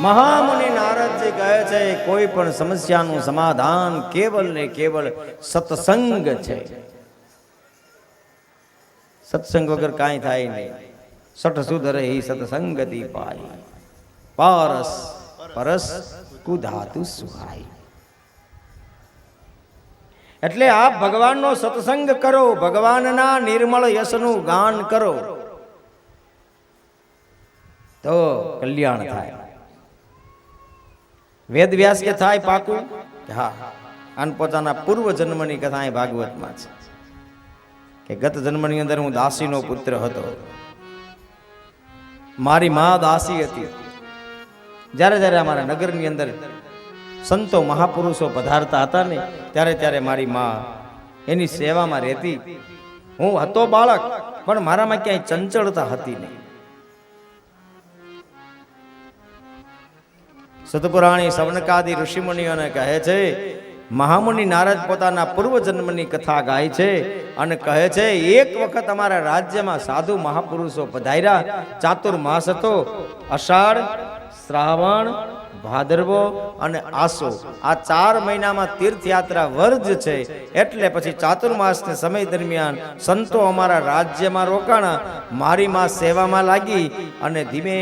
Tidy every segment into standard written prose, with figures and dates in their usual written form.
મહામુનિ નારદજી કહે છે કોઈ પણ સમસ્યાનું સમાધાન કેવલ ને કેવલ સત્સંગ છે. સત્સંગ વગર કાંઈ થાય નહીં. સઠ સુધરે હિ સત્સંગતિ પાય, પારસ પરસ કુધાતુ સુહાય. એટલે આપ ભગવાનનો સત્સંગ કરો, ભગવાનના નિર્મળ યશનું ગાન કરો તો કલ્યાણ થાય. વેદ વ્યાસ કે થાય પાકું કે હા. અને પોતાના પૂર્વ જન્મની કથા એ ભાગવતમાં છે કે ગત જન્મની અંદર હું દાસીનો પુત્ર હતો. મારી મા દાસી હતી. જ્યારે જ્યારે અમારા નગરની અંદર સંતો મહાપુરુષો પધારતા હતા ને ત્યારે ત્યારે મારી મા એની સેવામાં રહેતી. હું હતો બાળક પણ મારામાં ક્યાંય ચંચળતા હતી નહીં. સતપુરાણી સવનકાદી ઋષિમુનિઓને કહે છે મહામુનિ નારદ પોતાના પૂર્વ જન્મની કથા ગાય છે અને કહે છે એક વખત અમારા રાજ્યમાં સાધુ મહાપુરુષો પધાર્યા. ચાતુર્માસ હતો, અષાઢ, શ્રાવણ, ભાદરવો અને આસો. આ 4 મહિનામાં તીર્થયાત્રા વર્જ છે. એટલે પછી ચાતુર્માસના સમય દરમિયાન સંતો અમારા રાજ્યમાં રોકાણા. મારી માં સેવામાં લાગી અને ધીમે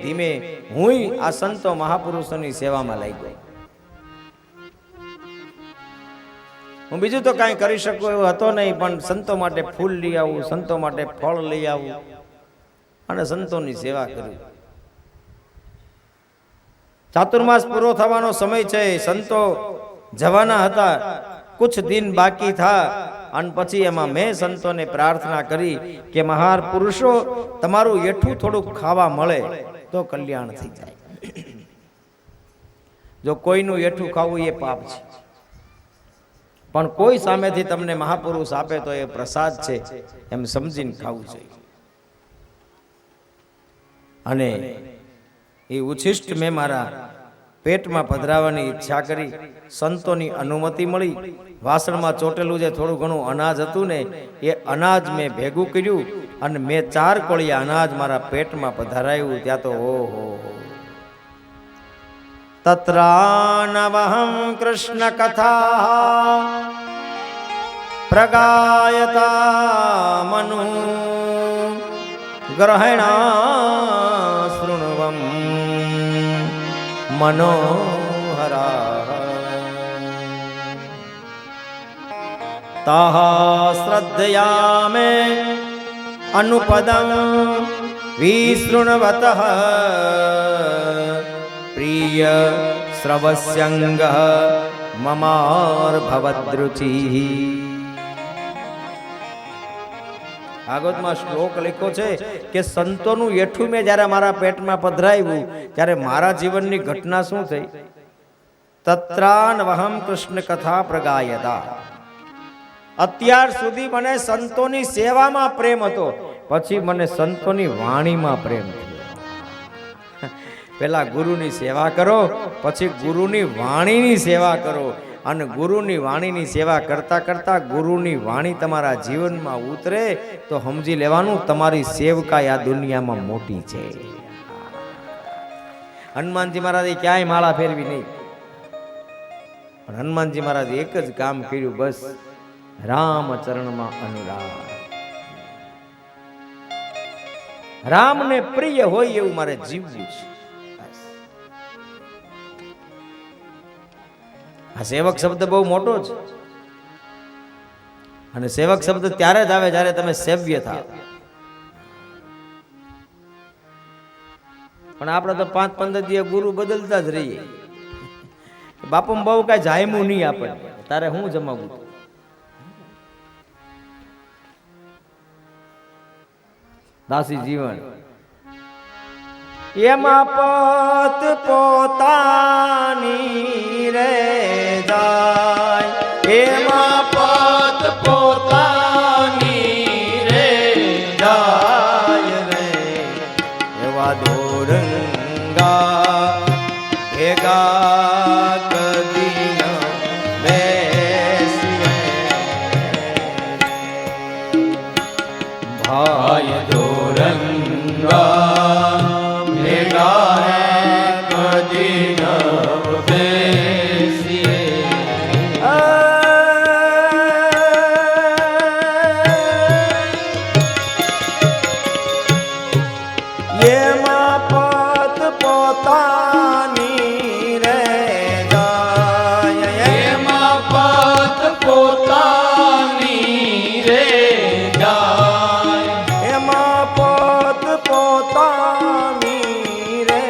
ધીમે હું આ સંતો મહાપુરુષોની સેવામાં લાગ્યો. હું બીજું તો કાંઈ કરી શકું એવું હતો નહીં, પણ સંતો માટે ફૂલ લઈ આવું, સંતો માટે ફળ લઈ આવું અને સંતોની સેવા કરી. ચાતુર્માસ પૂરો થવાનો સમય છે. સંતો જવાના હતા, કુછ દિન બાકી થા. અને પછી એમાં મેં સંતોને પ્રાર્થના કરી કે મહાર પુરુષો તમારું એઠું થોડુંક ખાવા મળે તો કલ્યાણ થઈ જાય. જો કોઈનું એઠું ખાવું એ પાપ છે, પણ કોઈ સામેથી તમને મહાપુરુષ આપે તો એ પ્રસાદ છે એમ સમજીને ખાવું જોઈએ. અને એ ઉચ્છિષ્ટ મેં મારા પેટમાં પધરાવવાની ઈચ્છા કરી. સંતોની અનુમતિ મળી. વાસણમાં ચોટેલું જે થોડું ઘણું અનાજ હતું ને એ અનાજ મેં ભેગું કર્યું અને મેં 4 કોળિયા અનાજ મારા પેટમાં પધરાવ્યું. ત્યાં તો ઓહો, તત્રાનવહં કૃષ્ણ કથા પ્રગાયતા મનુ ગ્રહણા શૃણવમ મનોહરા તાહ શ્રદ્ધયામે અનુપદં વિશૃણવતઃ પ્રિય શ્રવસ્યંગ મમાર ભવદ્રુચિ. ભાગવતમાં શ્લોક લખ્યો છે કે સંતોનું એઠું મેં જ્યારે મારા પેટમાં પધરાવ્યું ત્યારે મારા જીવનની ઘટના શું થઈ. તત્રાનવહં કૃષ્ણ કથા પ્રગાયતા. અત્યાર સુધી મને સંતોની સેવામાં પ્રેમ હતો, પછી મને સંતોની વાણીમાં પ્રેમ થયો. પેલા ગુરુની સેવા કરો, પછી ગુરુની વાણીની સેવા કરો. અને ગુરુની વાણીની સેવા કરતા કરતા ગુરુની વાણી તમારા જીવનમાં ઉતરે તો સમજી લેવાનું તમારી સેવકાઈ આ દુનિયામાં મોટી છે. હનુમાનજી મહારાજે ક્યાંય માળા ફેરવી નહીં, પણ હનુમાનજી મહારાજે એક જ કામ કર્યું, બસ રામચરણમાં અનુરાગ. રામને પ્રિય હોય એવું મારે જીવવું છે. આ સેવક શબ્દ બહુ મોટો છે અને સેવક શબ્દ ત્યારે જ આવે જ્યારે તમે સેવ્ય થાવ. પણ આપણે તો 5-15 દિવસ ગુરુ બદલતા જ રહીએ. બાપુ બહુ કઈ જાયમું નહીં આપણને, તારે હું જમાવું. દાસી જીવન એમાં પોત પોતાની રે જાય, એમાં પોત પોતાની રે જાય રે. એવા દોરંગા ભેગા કદી ન બેસીએ ભાઈ. દોરંગા ભેગા કદી પોતાની રે જાય એમાં પત પોતાની રે જાય એમાં પોત પોતાની રે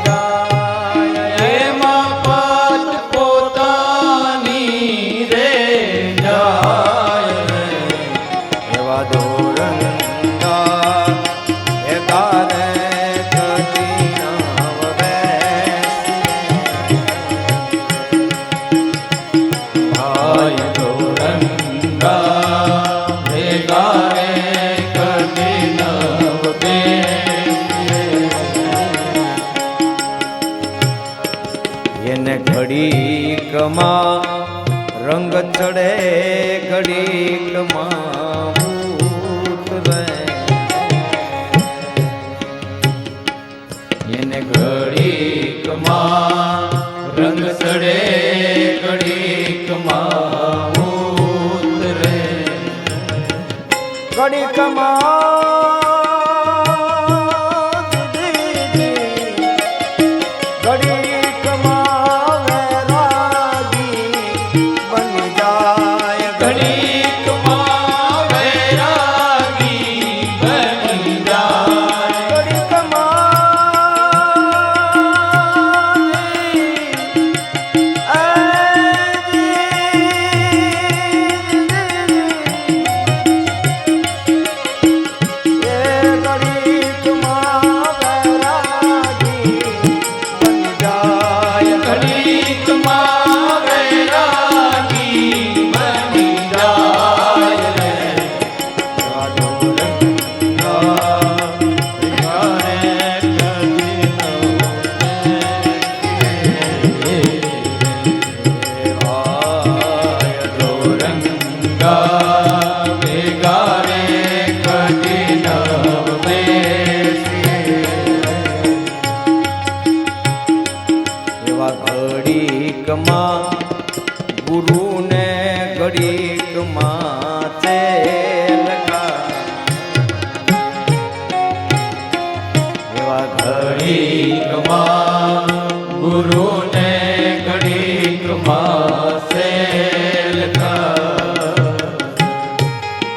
જાય એમાં પત પોતાની રે જાય એવા ધોરંગા એ ગારે કદી નવ ભાઈ ધોરંગા ભેગા રે કદી નવ બેસીએ એને ઘડીકમાં રંગ ચડે ઘડીકમાં ઉતરે એને ઘડીકમાં રંગ ચડે ઘડીકમાં ઉતરે ઘડીકમાં વૈરાગી બની જાય ઘડીકમાં વૈરાગી બની જાય ઘડીકમાં વૈરાગી બની જાય રે ધોરંગા ભેગા રે કદી નવ બેસીએ એવા ઘડીકમાં ગુરુને ઘડીકમાં ચેલકા એવા ઘડીકમાં ગુરુને ઘડીકમાં સેલકા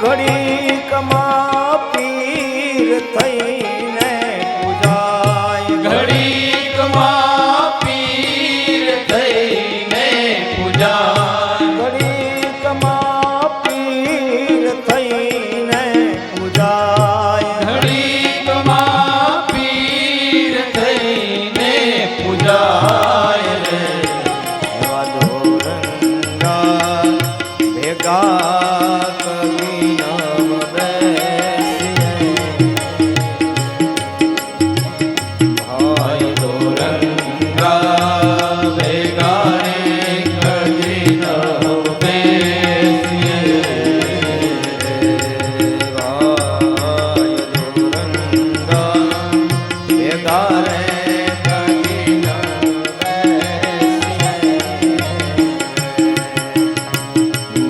ઘડીકમાં પીર થઈને પૂજાય ઘડીકમાં પીર થઈને પૂજા ઘડીકમાં પીર થઈને પૂજાય ઘડીકમાં પીર થઈને પૂજાય રે એવા ધોરંગા ભેગા કદી નવ બેસીએ ભાઈ ધોરંગા ભેગા રે કદી નવ બેસીએ ભેગા રે કદી ન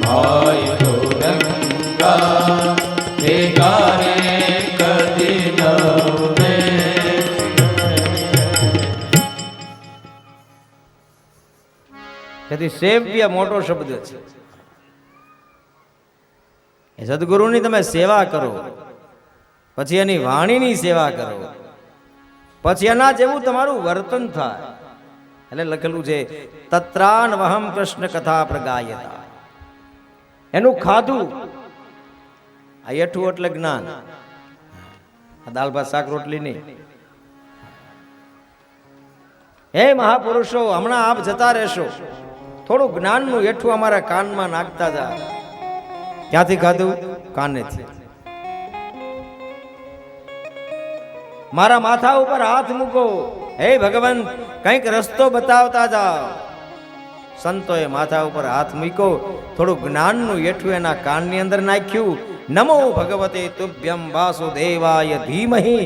ભાઈ ધોરંગા ભેગા રે કદી નવ તેથી સેવ્ય મોટો શબ્દ છે. એ સદગુરુની તમે સેવા કરો, પછી એની વાણીની સેવા કરો, પછી એના જેવું તમારું વર્તન થાય. એટલે લખેલું છે તત્રાન વહમ કૃષ્ણ કથા પ્રગાયતા. એનું ખાધું આ એઠું એટલે જ્ઞાન. આ દાળ ભાત શાક રોટલી નહીં. હે મહાપુરુષો, હમણાં આપ જતા રહેશો, થોડું જ્ઞાનનું એઠું અમારા કાનમાં નાખતા જા. ક્યાંથી ખાધું? કાનેથી. મારા માથા ઉપર હાથ મૂકો, હે ભગવાન કંઈક રસ્તો બતાવતા જાઓ. સંતોએ માથા ઉપર હાથ મૂક્યો, થોડું જ્ઞાનનું એઠું એના કાનની અંદર નાખ્યું. નમો ભગવતે તુભ્યમ વાસુદેવાય ધીમહિ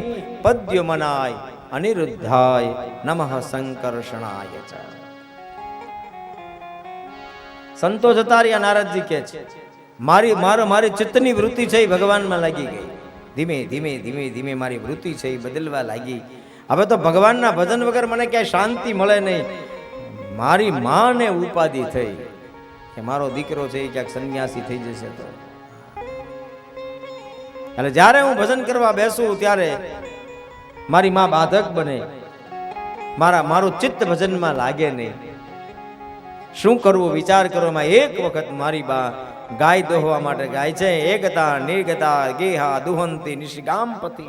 પદ્યમનાય અનિરુદ્ધાય નમઃ સંકર્ષણાય ચ. સંતો જતા રહ્યા. નારદજી કહે છે મારી ચિત્તની વૃત્તિ છે એ ભગવાનમાં લાગી ગઈ. ધીમે ધીમે ધીમે ધીમે મારી વૃત્તિ છે એ બદલવા લાગી. હવે તો ભગવાનના ભજન વગર મને ક્યાંય શાંતિ મળે નહીં. મારી માને ઉપાધિ થઈ કે મારો દીકરો છે એ ક્યાંક સંન્યાસી થઈ જશે તો. એટલે જ્યારે હું ભજન કરવા બેસું ત્યારે મારી માં બાધક બને, મારું ચિત્ત ભજનમાં લાગે નહીં. શું કરવું વિચાર કરવામાં એક વખત મારી બા ગાય દોહવા માટે ગાય છે. એકતા નિર્ગતા ગેહા દુહંતી નિષ્ગામપતિ.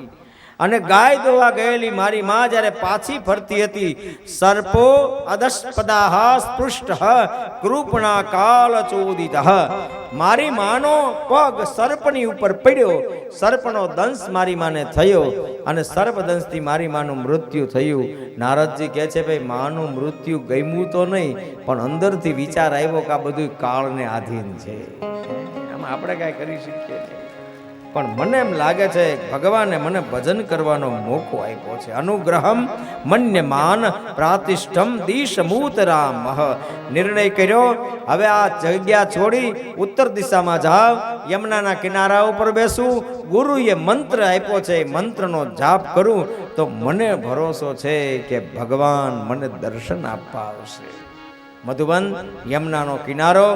અને ગાય દોવા ગયેલી મારી માં જ્યારે પાછી ફરતી હતી, સર્પો અદસ્પદાહ સ્પૃષ્ટ કૃપણા કાલ ચોદિત. મારી માનો પગ સર્પની ઉપર પડ્યો, સર્પનો દંશ મારી માને થયો અને સર્પ દંશથી મારી માનું મૃત્યુ થયું. નારદજી કહે છે ભાઈ માનું મૃત્યુ ગમ્યું તો નહીં, પણ અંદરથી વિચાર આવ્યો કે આ બધું કાળને આધીન છે, આમાં આપણે કાંઈ કરી શકીએ નહીં. પણ મને એમ લાગે છે ભગવાને મને ભજન કરવાનો મોકો આપ્યો છે. અનુગ્રહમ મન્યમાન પ્રાતિષ્ઠમ દિશમૂતરામ. નિર્ણય કર્યો હવે આ જગ્યા છોડી ઉત્તર દિશામાં જાવ, યમુનાના કિનારા ઉપર બેસું. ગુરુએ મંત્ર આપ્યો છે, મંત્રનો જાપ કરું તો મને ભરોસો છે કે ભગવાન મને દર્શન આપવા આવશે. મધુબન યમુનાનો કિનારો,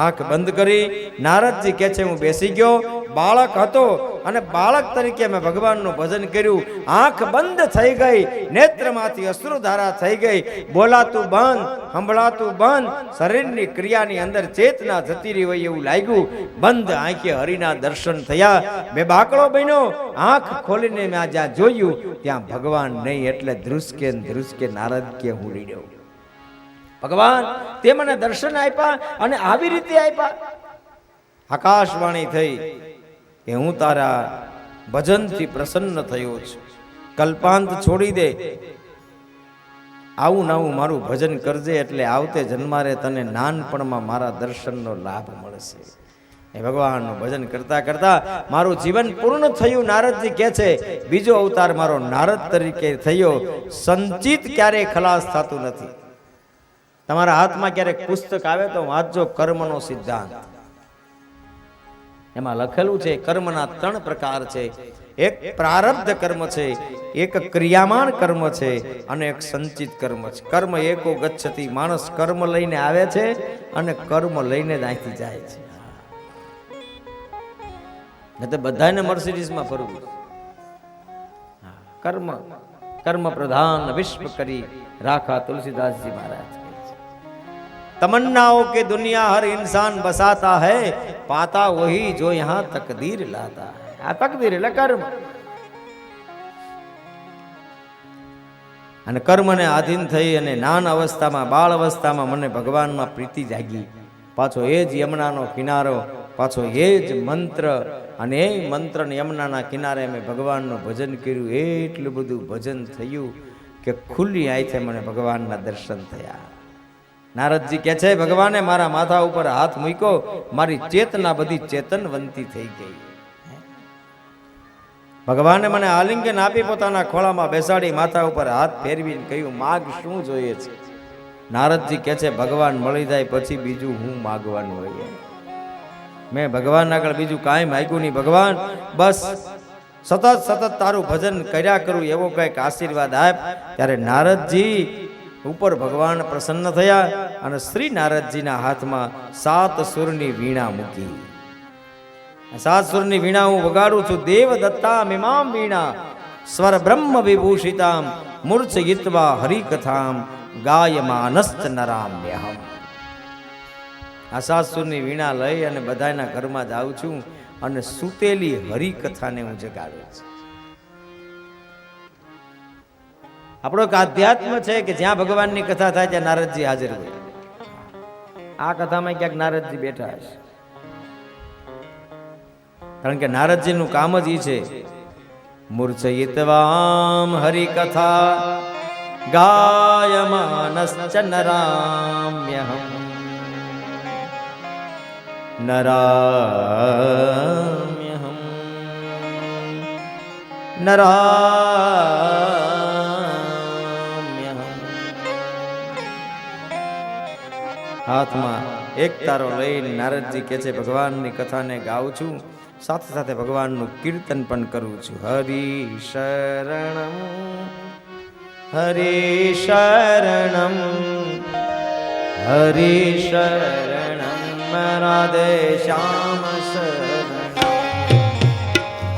આંખ બંધ કરી નારદજી કહે છે હું બેસી ગયો. બાળક હતો અને બાળક તરીકે મેં ભગવાનનું ભજન કર્યું. આંખ બંધ થઈ ગઈ, નેત્રમાંથી અશ્રુધારા થઈ ગઈ, બોલાતું બંધ, સંભળાતું બંધ, શરીરની ક્રિયાની અંદર ચેતના જતી રહી હોય એવું લાગ્યું. બંધ આંખે હરિના દર્શન થયા. મેં બાકડો બન્યો, આંખ ખોલીને મેં જ્યાં જોયું ત્યાં ભગવાન નહીં. એટલે ધ્રુસકે ધ્રુસકે નારદ કે હું રીડ્યો. ભગવાન તે મને દર્શન આપ્યા અને આવી રીતે આપ્યા. આકાશવાણી થઈ કે હું તારા ભજનથી પ્રસન્ન થયો છું, કલ્પાંત છોડી દે, આવું નાવું મારું ભજન કરજે, એટલે આવતે જન્મારે તને નાનપણમાં મારા દર્શનનો લાભ મળશે. એ ભગવાનનું ભજન કરતા કરતા મારું જીવન પૂર્ણ થયું. નારદજી કહે છે બીજો અવતાર મારો નારદ તરીકે થયો. સંચિત ક્યારેય ખલાસ થતું નથી. તમારા હાથમાં ક્યારેક પુસ્તક આવે તો વાંચજો, કર્મનો સિદ્ધાંત. એમાં લખેલું છે કર્મના 3 પ્રકાર છે. એક પ્રારબ્ધ કર્મ છે, એક ક્રિયામાન કર્મ છે અને એક સંચિત કર્મ છે. કર્મ એકો ગચ્છતિ. માણસ કર્મ લઈને આવે છે અને કર્મ લઈને જ અહીંથી જાય છે. નહીં તો બધાને મર્સિડીઝમાં ફરવું. કર્મ કર્મ પ્રધાન વિશ્વ કરી રાખા તુલસીદાસજી મહારાજ. तमन्नाओं के दुनिया हर इंसान बसाता है, पाता वही जो यहाँ तकदीर लाता है. आ तकदीर એટલે કર્મ. અને કર્મને આધીન થઈ અને નાન અવસ્થામાં, બાળ અવસ્થામાં મને ભગવાનમાં પ્રીતિ જાગી. પાછો એ જ યમુનાનો કિનારો, પાછો એ જ મંત્ર, અને એ મંત્ર ને યમુનાના કિનારે મેં ભગવાનનું ભજન કર્યું. એટલું બધું ભજન થયું કે ખુલ્લી આંખે મને ભગવાનના દર્શન થયા. નારદજી કહે છે ભગવાને મારા માથા ઉપર હાથ મૂક્યો, મારી ચેતના બધી ચેતનવંતી થઈ ગઈ. ભગવાને મને આલિંગન આપી પોતાના ખોળામાં બેસાડી માથા ઉપર હાથ ફેરવીને કહ્યું માગ શું જોઈએ છે. નારદજી કહે છે ભગવાન મળી જાય પછી બીજું હું માગવાનું હોય. મેં ભગવાન આગળ બીજું કાંઈ માગ્યું નહીં. ભગવાન બસ સતત તારું ભજન કર્યા કરું એવો કંઈક આશીર્વાદ આપ. ત્યારે નારદજી ઉપર ભગવાન પ્રસન્ન થયા અને શ્રી નારદજીના હાથમાં 7 સુરની વીણા મૂકી. 7 સુરની વીણા હું વગાડું છું. દેવ દત્તા મિમામ વીણા સ્વર બ્રહ્મ વિભૂષિતામ મૂર્છયિત્વા હરિકથામ ગાયમાનસ્ત નરામ્યહમ. આ 7 સુરની વીણા લઈ અને બધાના ઘરમાં જાઉં છું અને સૂતેલી હરિકથાને હું જગાડું છું. આપણો એક આધ્યાત્મ છે કે જ્યાં ભગવાનની કથા થાય ત્યાં નારદજી હાજર હોય. આ કથામાં ક્યાંક નારદજી બેઠા હશે, કારણ કે નારદજીનું કામ જ ઈ છે. મૂર્છયિત્વામ હરિકથા ગાયમાનશ્ચ નરામ્યહમ નરામ્યહમ હાથમાં એક તારો લઈને નારદજી કહે છે ભગવાનની કથાને ગાઉં છું, સાથે સાથે ભગવાનનું કીર્તન પણ કરું છું. હરિ શરણમ હરિ શરણમ હરિ શરણમ રાધે શ્યામ શરણમ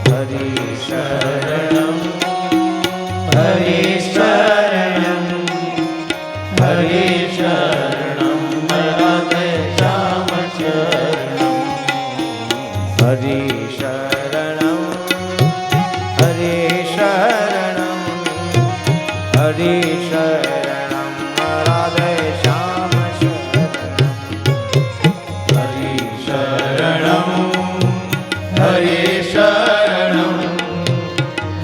હરિ શરણમ હરિ શરણમ હરિ શરણમ રાધે શ્યામ શરણમ હરિ શરણમ હરિ શરણમ હરિ શરણમ રાધે શ્યામ શરણમ હરિ શરણમ હરિ શરણમ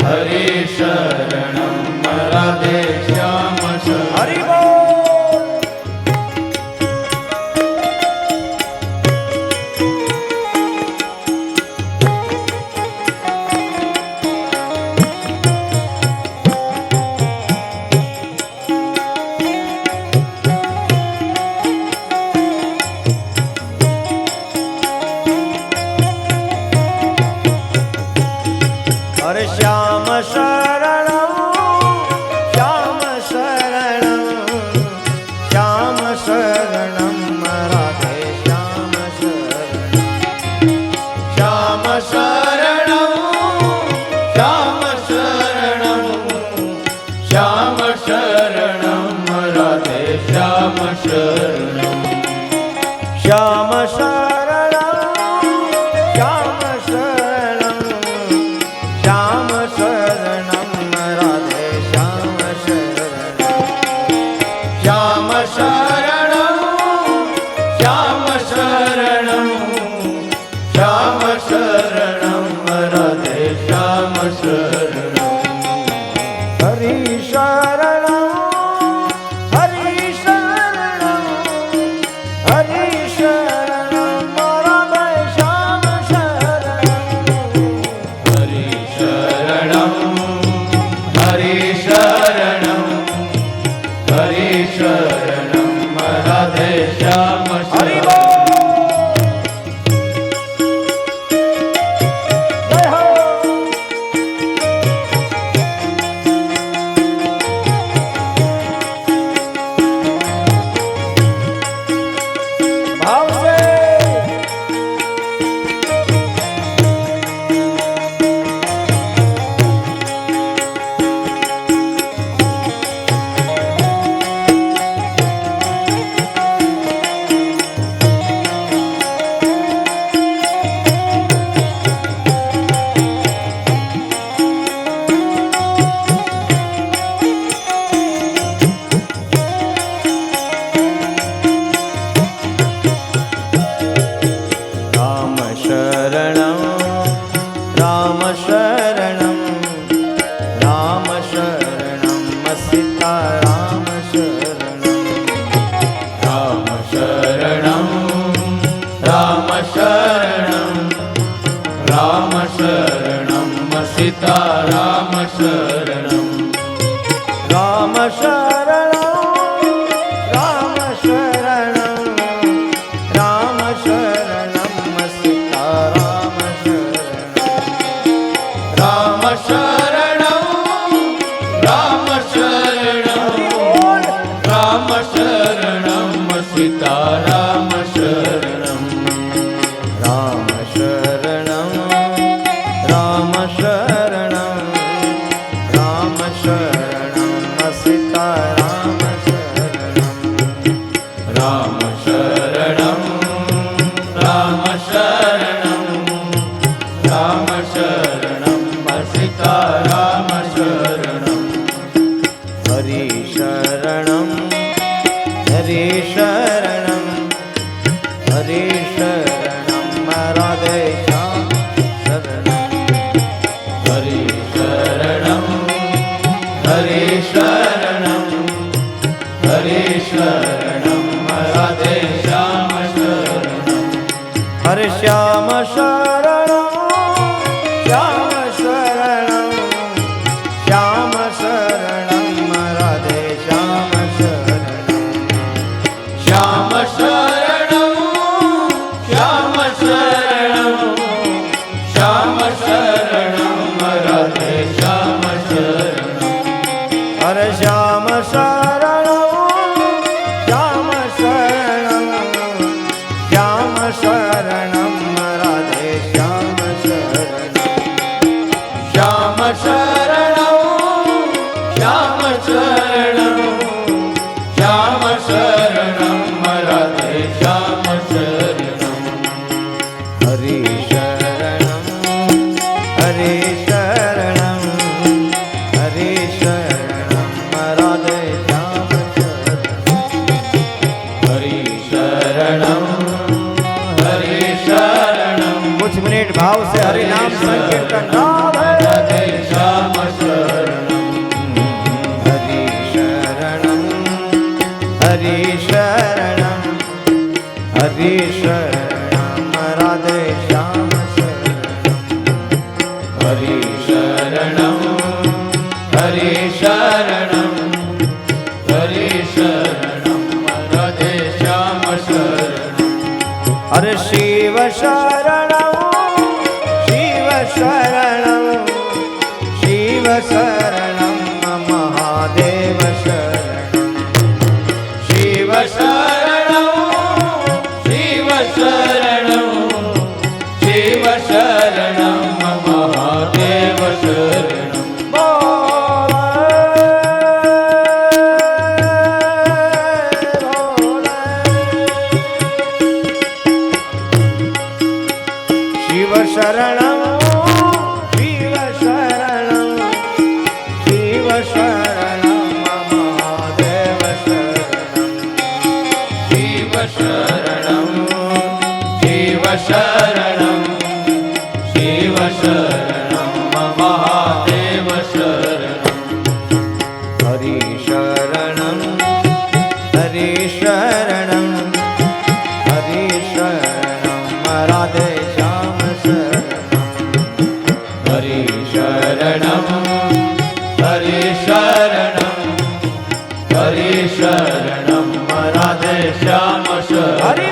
હરિ શરણમ રાધે શ્યામ શરણમ હરિ બોલ હરે શ્યામ શરણમ શ્યામ શરણમ શ્યામ શરણમ રાધે શ્યામ શરણમ શ્યામ શરણમ શ્યામ શરણમ શ્યામ શરણમ રાધે શ્યામ શરણમ શ્યામ શરણમ શ્યામ શરણમ શ્યામ શરણમ રાધે શ્યામ શરણમ શ્યામ શરણમ શ્યામ શરણમ શ્યામ શરણમ રાધે શ્યામ શરણમ હરિ શરણમ હરિ શરણમ હરિ શરણમ રાધે શ્યામ શરણમ હરિ શરણમ હરિ શરણમ હરિ શરણમ રાધે શ્યામ હરિ શરણમ બોલ જય હો ભાવ સે રામ શરણમ રામ શરણમ રામ શરણમ સીતા રામ શરણમ રામ શરણમ રામ શરણમ રામ શરણમ સીતા રામ શરણમ રામ શરણમ રામ શરણમ રામ શરણમ સીતા રામ શરણમ રામ શરણમ રામ શરણમ બોલ રામ શરણમ સીતા રામ શરણમ રામ શરણમ રામ શરણમ રામ શરણમ સીતા રામ શરણમ રામ શરણમ રામ શરણમ રામ શરણમ સીતા રામ શરણમ હરિ શરણમ હરિ શરણમ હરિ શરણમ રાધે શ્યામ શરણમ હરિ શરણમ હરિ શરણમ હરિ શરણમ રાધે શ્યામ શરણમ હરે શ્યામ શરણમ શ્યામ શરણમ શ્યામ શરણમ રાધે શ્યામ શરણમ શ્યામ શરણમ શ્યામ શરણમ શ્યામ શરણમ રાધે શ્યામ શરણમ હરે શ્યામ शरणं राधे श्याम शरणं हरि शरणं हरि शरणं हरि शरणं राधे श्याम हरि शरणं हरि शरणं कुछ मिनट भाव से हरि नाम संकीर्तन राधे श्याम शरणं हरि शरणं हरि शरणं हरि शरणं राधे श्याम हरि शरणं हरि शरणं हरि शरणं राधे श्याम शरणं हरे शिव शरणं शिव शरणं शिव शरणं महादेव शरणं शिव शरणं शिव शरणं शिव शरणं महादेव शरणं शिव शरणं शिव शरणं शिव शरणं महादेव शरणं शिव शरणं शिव शरणं शिव शरणं महादेव शरणं हरि शरणं हरि शरणं हरि शरणं राधे श्याम शरणं हरि शरणं हरि शरणं हरि शरणं राधे श्याम शरणं हरि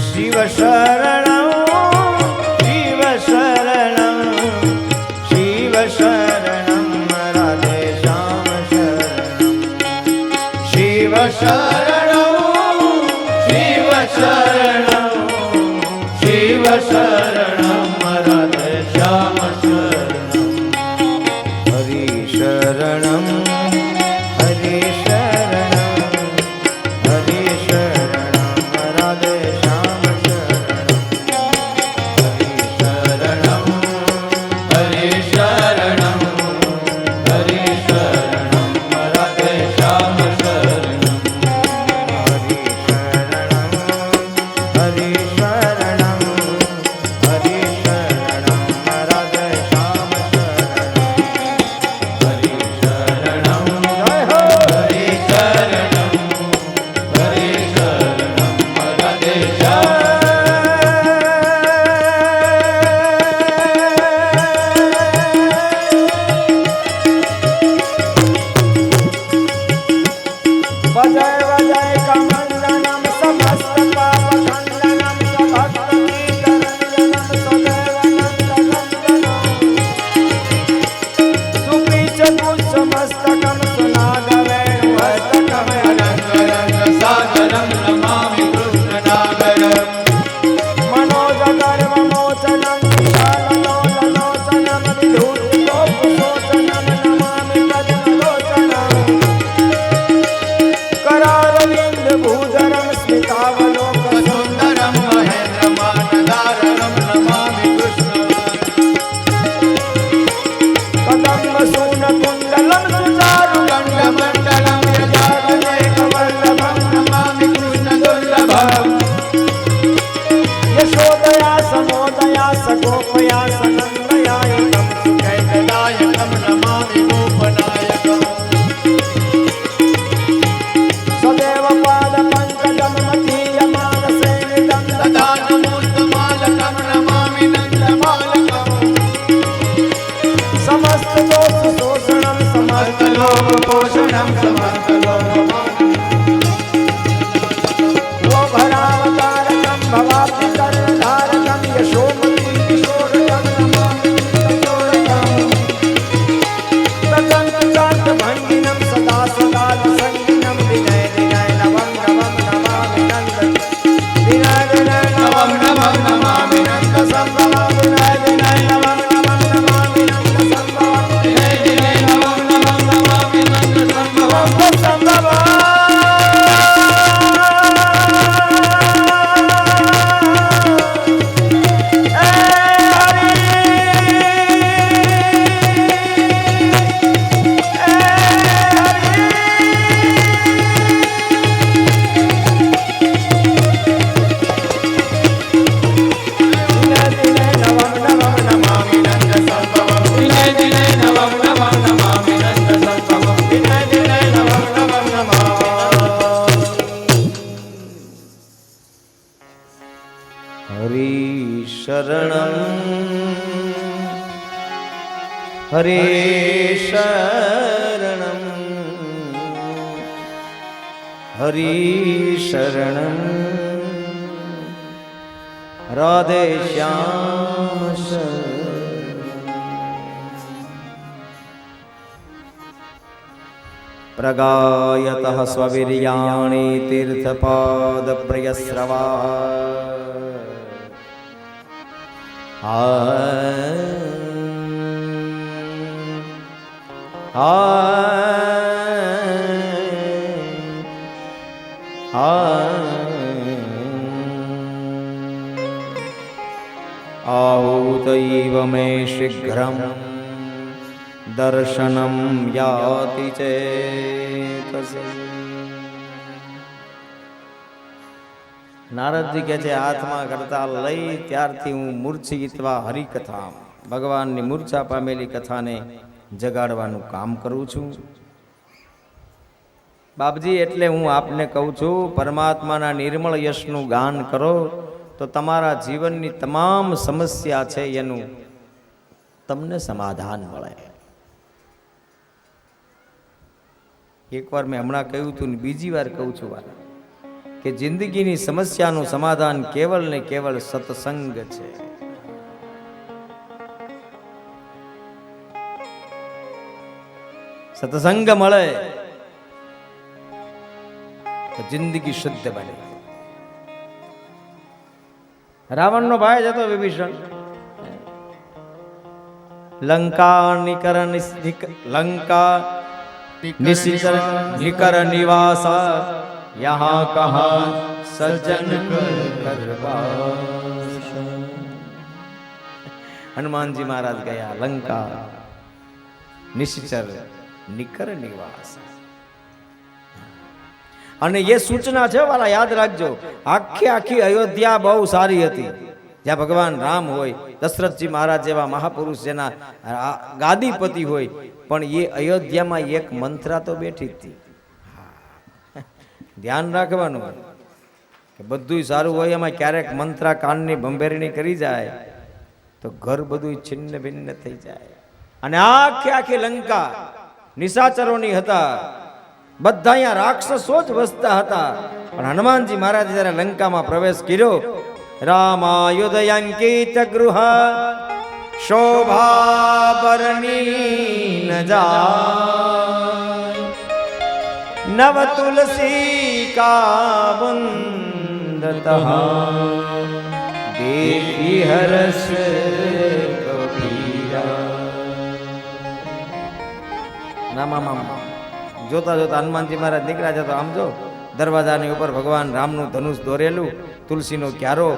शिव शरणं शिव शरणं शिव शरणं राधे श्याम शरणं शिव शरणं शिव शरणं शिव शरणं राधे श्याम शरणं हरि शरणं हरि शरणं हरि शरणं राधे श्याम शरणं हरि शरणं हरि शरणं राधे श्याम शरणं हरि शरणं हरि शरणं हरि शरणं राधे श्याम शरणं हरि शरणं जय हो हरि शरणं हरि शरणं राधे श्याम वजय वजय कमण्डनं समस्त पापखण्डनं सभक्तगीतरञ्जनं सदैव नन्दनन्दनं सुपीचपुष्पमस्तकं सुनागवेणुहस्तकं सागरं नमामि कृष्णनागरम् मनोजगर्वमोचनं विशाललोचनं विधूतिगोपशोचनं नमामि तज्ज्ञलोचनं करारविन्दभूधरं स्मितावलोकसुन्दरं सुन्दरं महेन्द्रमानदारणं नमामि कृष्णं कदम्बसूनकुण्डलं सुचारुगण्डमण्डलं यजावल्लभं नमामि कृष्णदुर्लभम् यशोदया समोदया सगोपया सनन्दयायकं कैकदायकं नमामि गोपनायकम् सदैव पादपङ्कजं मदीयमानसेन હરિ શરણમ હરે શરણમ હરિ શરણમ રાધે શ્યામ પ્રગાયતઃ સ્વવીર્યાણિ તીર્થપાદ પ્રિયસ્રવા आहूतैव मे शीघ्रं दर्शनं याति चेतसि। નારદજી કહે છે હાથમાં કરતા લઈ ત્યારથી હું મૂર્છિતવા હરિકથા ભગવાનની મૂર્છા પામેલી કથાને જગાડવાનું કામ કરું છું. બાપજી એટલે હું આપને કહું છું પરમાત્માના નિર્મળ યશનું ગાન કરો તો તમારા જીવનની તમામ સમસ્યા છે એનું તમને સમાધાન મળે. એકવાર મેં હમણાં કહ્યું હતું ને બીજી વાર કહું છું કે જિંદગીની સમસ્યાનું સમાધાન કેવળ ને કેવળ સત્સંગ છે. સત્સંગ મળે તો જિંદગી શુદ્ધ બને. રાવણનો ભાઈ જ હતો વિભીષણ. લંકા નિકર નિવાસ યહાં કહા સજ્જન કરવાસ. હનુમાનજી મહારાજ ગયા લંકા નિશ્ચર નિકર નિવાસ. અને એ સૂચના છે વાલા યાદ રાખજો. આખી અયોધ્યા બહુ સારી હતી જ્યાં ભગવાન રામ હોય, દશરથજી મહારાજ જેવા મહાપુરુષ જેના ગાદીપતિ હોય, પણ એ અયોધ્યામાં એક મંત્રા તો બેઠી હતી. ધ્યાન રાખવાનું કે બધું સારું હોય એમાં ક્યારેક મંત્રા કાનની ભંભેરણી કરી જાય તો ઘર બધું છિન્ન ભિન્ન થઈ જાય. અને આખી લંકા નિશાચરોની હતા, બધા અહીંયા રાક્ષસો જ વસતા હતા. પણ હનુમાનજી મહારાજ જ્યારે લંકામાં પ્રવેશ કર્યો, રામાયુધયંકિત ગૃહ શોભાભરણી ન જાય નવ તુલસી કા બંદતઃ દેખી હરસ કબીરા. જોતા જોતા હનુમાનજી મહારાજ નીકળ્યા છે તો આમ જો દરવાજાની ઉપર ભગવાન રામનું ધનુષ દોરેલું, તુલસીનો ક્યારો,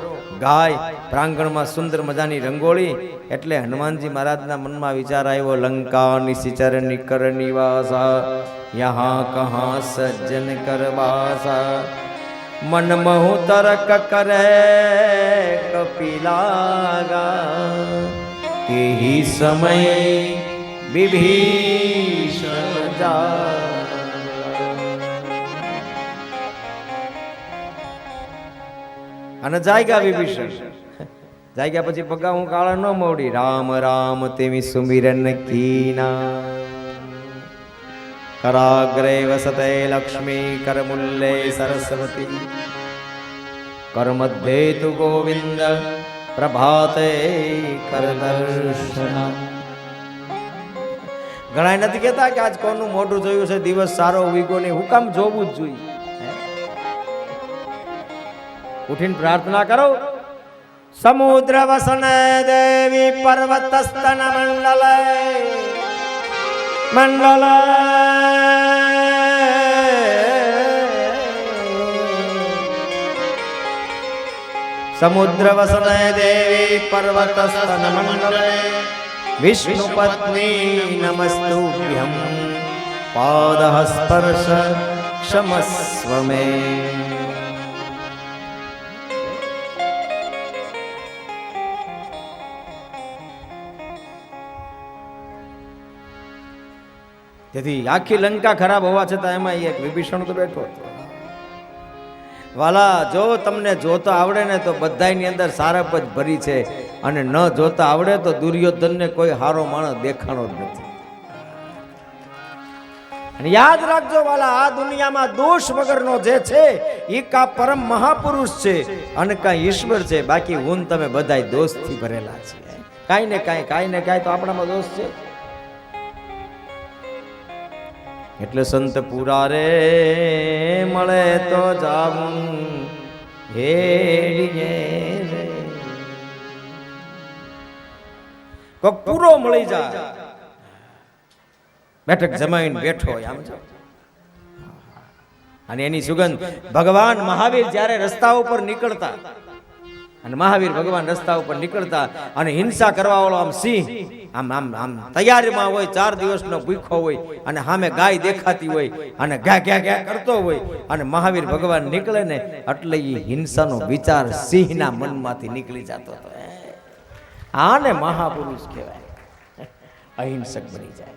ગાય, પ્રાંગણમાં સુંદર મજાની રંગોળી. એટલે હનુમાનજી મહારાજના મનમાં વિચાર આવ્યો, લંકા નિશિચર નિકર નિવાસ યહાં કહા સજ્જન કરવાસ મન મહુ તરક કરે કપિલાગા તેહી સમય વિભીષણ જા. અને જાયગા વિભીષણ જાયગા પછી પગા હું કાળા ન મોડી. રામ રામ તેમી સુમિરન કીના કરાગ્રે વસતે લક્ષ્મી કરમુલ્લે સરસ્વતી કર મધ્યે તુ ગોવિંદ પ્રભાતે કર દર્શન. ઘણા નથી કહેતા કે આજ કોનું મોઢું જોયું છે, દિવસ સારો વીગો નહીં, હું કામ જોવું જ જોઈએ. ઉઠીને પ્રાર્થના કરો. સમુદ્ર વસન દેવી પર્વત સ્તન મંડલ મંડલ સમુદ્ર વસન દેવી પર્વત સ્તન મંડલ વિષ્ણુ પત્ની નમસ્તુભ્યં પાદઃ સ્પર્શ ક્ષમસ્વ મે. તેથી આખી લંકા ખરાબ હોવા છતાં એમાં એક વિભીષણ તો બેઠો હતો. વાલા જો તમને જોતા આવડે ને તો બધાની અંદર સારપ જ ભરી છે, અને ન જોતા આવડે તો દુર્યોધનને કોઈ હારો માણસ દેખાણો જ નથી. અને યાદ રાખજો વાલા, આ દુનિયામાં દોષ વગરનો જે છે એ કા પરમ મહાપુરુષ છે અને કા ઈશ્વર છે. બાકી હું તમે બધાય દોષથી ભરેલા છે. કાંઈ ને કાંઈ તો આપણામાં દોષ છે. એટલે સંત પુરા રે મળે તો જાવું હેડીએ રે. કોક પૂરો મળી જાય, બેઠક જમાઈને બેઠો આમ જો, અને એની સુગંધ. ભગવાન મહાવીર જ્યારે રસ્તા ઉપર નીકળતા, અને મહાવીર ભગવાન રસ્તા ઉપર નીકળતા, અને હિંસા કરવા વાળો આમ સિંહ આમ આમ આમ તૈયારીમાં હોય, 4 દિવસનો ભૂખો હોય, અને સામે ગાય દેખાતી હોય, અને ઘા ઘા ઘા કરતો હોય, અને મહાવીર ભગવાન નીકળે ને એટલે એ હિંસાનો વિચાર સિંહના મનમાંથી નીકળી જતો હતો. આને મહાપુરુષ કહેવાય, અહિંસક બની જાય.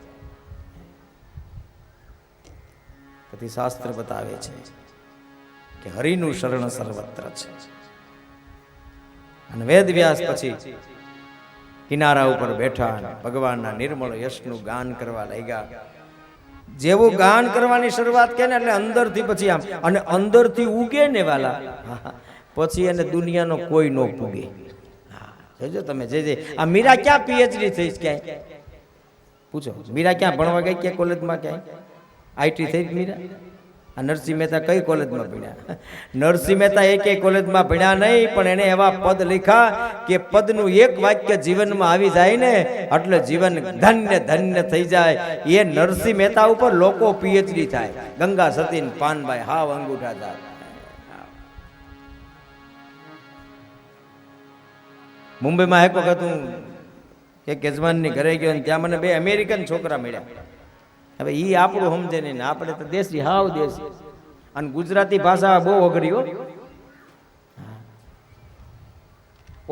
પછી શાસ્ત્ર બતાવે છે કે હરિનું શરણ સર્વત્ર છે. અને વેદ વ્યાસ પછી કિનારા ઉપર બેઠા ભગવાનના નિર્મળ યશનું ગાન કરવા લાગ્યા. જેવું ગાન કરવાની શરૂઆત કરે ને એટલે અંદરથી પછી આમ, અને અંદરથી ઉગે ને વાલા, પછી એને દુનિયાનો કોઈ નો પૂગે. જોજો તમે જે આ મીરા ક્યાં પીએચડી થઈ ક્યાંય પૂછો, મીરા ક્યાં ભણવા ગઈ, ક્યાં કોલેજમાં, ક્યાંય આઈટી થઈ મીરા? આ નરસિંહ મહેતા કઈ કોલેજમાં ભણ્યા? નરસિંહ મહેતા એકે કોલેજમાં ભણ્યા નહીં, પણ એને એવા પદ લખ્યા કે પદનું એક વાક્ય જીવનમાં આવી જાય ને એટલે જીવન ધન્ય ધન્ય થઈ જાય. એ નરસિંહ મહેતા ઉપર લોકો પીએચડી થાય. ગંગા સતીન પાનભાઈ હાવ અંગૂઠા થાય. મુંબઈમાં એક વખત હું એક યજમાનની ઘરે ગયો ને ત્યાં મને 2 અમેરિકન છોકરા મળ્યા. હવે ઈ આપણું સમજે નહીં ને આપણે તો દેશી, હાવ દેશી, અને ગુજરાતી ભાષા બહુ અઘરી હો.